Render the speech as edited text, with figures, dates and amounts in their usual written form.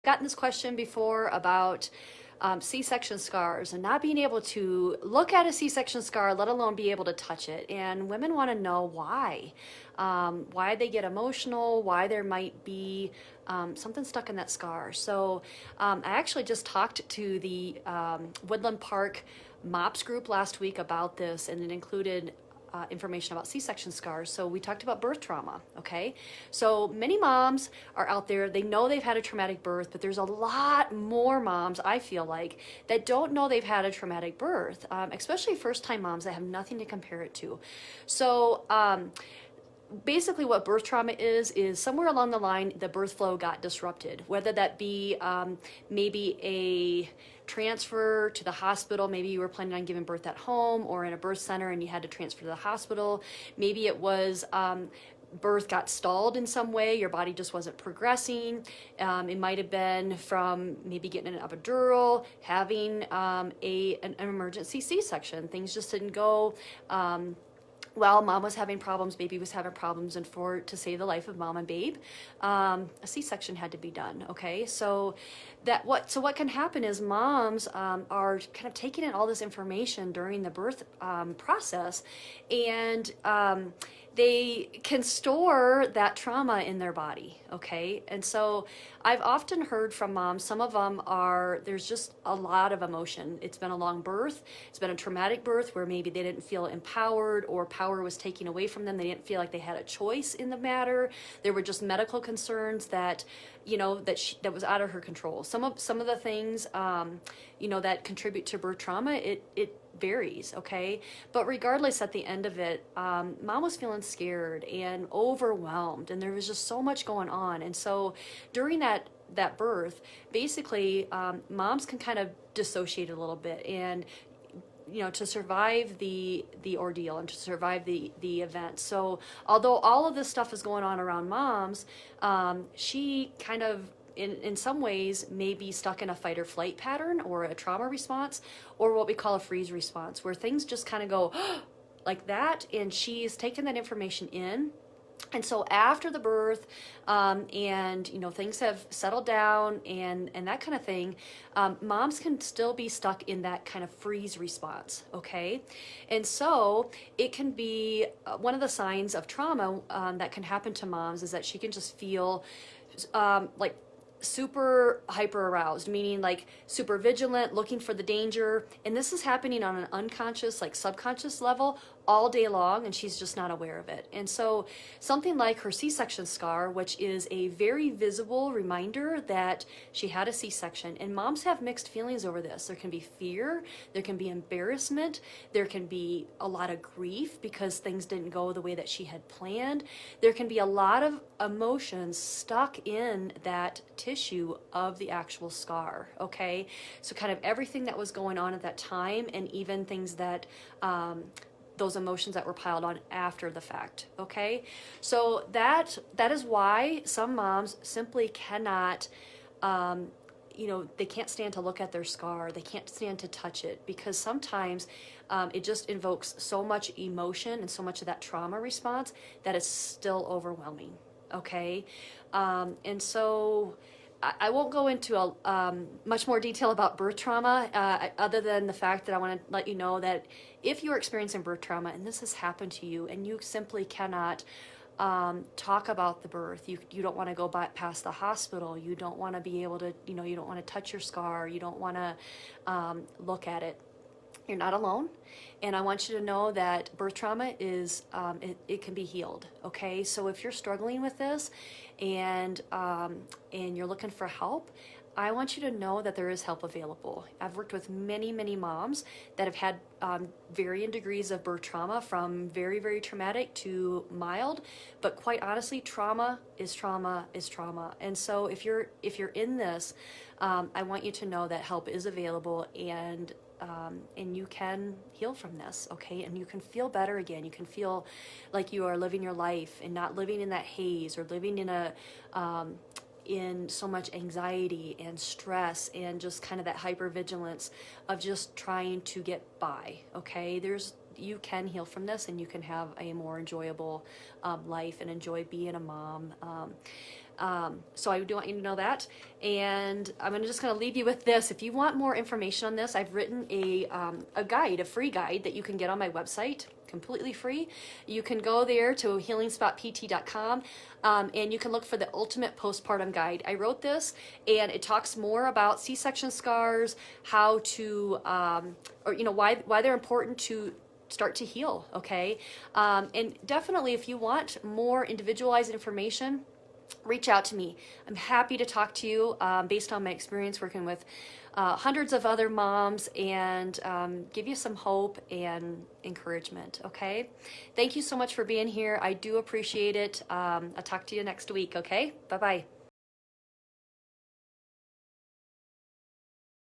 Gotten this question before about C-section scars and not being able to look at a C-section scar, let alone be able to touch it. And women want to know why they get emotional, why there might be something stuck in that scar. So I actually just talked to the Woodland Park MOPS group last week about this, and it included information about C-section scars. So we talked about birth trauma, okay? So many moms are out there, they know they've had a traumatic birth, but there's a lot more moms, I feel like, that don't know they've had a traumatic birth, especially first-time moms that have nothing to compare it to. So basically what birth trauma is somewhere along the line the birth flow got disrupted, whether that be maybe a transfer to the hospital. Maybe you were planning on giving birth at home or in a birth center and you had to transfer to the hospital. Maybe it was birth got stalled in some way, your body just wasn't progressing. It might have been from maybe getting an epidural, having an emergency C-section. Things just didn't go well. Mom was having problems, baby was having problems, and to save the life of mom and babe, a C-section had to be done. Okay, so what can happen is moms are kind of taking in all this information during the birth process, and they can store that trauma in their body. Okay, and so I've often heard from moms, some of them there's just a lot of emotion. It's been a long birth, it's been a traumatic birth where maybe they didn't feel empowered, or power was taken away from them. They didn't feel like they had a choice in the matter. There were just medical concerns that, that was out of her control. Some of the things, that contribute to birth trauma, it varies, okay? But regardless, at the end of it, mom was feeling scared and overwhelmed, and there was just so much going on. And so during that birth, basically, moms can kind of dissociate a little bit, and to survive the ordeal and to survive the event. So although all of this stuff is going on around moms, she kind of in some ways may be stuck in a fight or flight pattern, or a trauma response, or what we call a freeze response, where things just kind of go like that, and she's taken that information in. And so after the birth, and things have settled down and that kind of thing, moms can still be stuck in that kind of freeze response, okay? And so it can be one of the signs of trauma that can happen to moms is that she can just feel like super hyper aroused, meaning like super vigilant, looking for the danger. And this is happening on an unconscious, like subconscious level all day long, and she's just not aware of it. And so something like her C-section scar, which is a very visible reminder that she had a C-section, and moms have mixed feelings over this. There can be fear, there can be embarrassment, there can be a lot of grief because things didn't go the way that she had planned. There can be a lot of emotions stuck in that tissue of the actual scar, okay? So kind of everything that was going on at that time, and even things that those emotions that were piled on after the fact, okay? So that is why some moms simply cannot, they can't stand to look at their scar, they can't stand to touch it, because sometimes it just invokes so much emotion and so much of that trauma response that it's still overwhelming, okay? And so I won't go into much more detail about birth trauma, other than the fact that I want to let you know that if you're experiencing birth trauma and this has happened to you and you simply cannot talk about the birth, you don't want to go past the hospital, you don't want to be able to, you don't want to touch your scar, you don't want to look at it, you're not alone. And I want you to know that birth trauma is, it can be healed, okay? So if you're struggling with this and you're looking for help, I want you to know that there is help available. I've worked with many, many moms that have had varying degrees of birth trauma, from very, very traumatic to mild, but quite honestly, trauma is trauma is trauma. And so if you're in this, I want you to know that help is available, and you can heal from this, okay? And you can feel better again. You can feel like you are living your life and not living in that haze, or living in so much anxiety and stress and just kind of that hypervigilance of just trying to get by, okay? You can heal from this, and you can have a more enjoyable life and enjoy being a mom. So I do want you to know that. And I'm just going to leave you with this. If you want more information on this, I've written a guide, a free guide that you can get on my website, completely free. You can go there to healingspotpt.com, and you can look for the ultimate postpartum guide. I wrote this, and it talks more about C-section scars, how to, why they're important to start to heal. Okay, and definitely, if you want more individualized information, reach out to me. I'm happy to talk to you based on my experience working with hundreds of other moms, and give you some hope and encouragement, okay? Thank you so much for being here. I do appreciate it. I'll talk to you next week, okay? Bye-bye.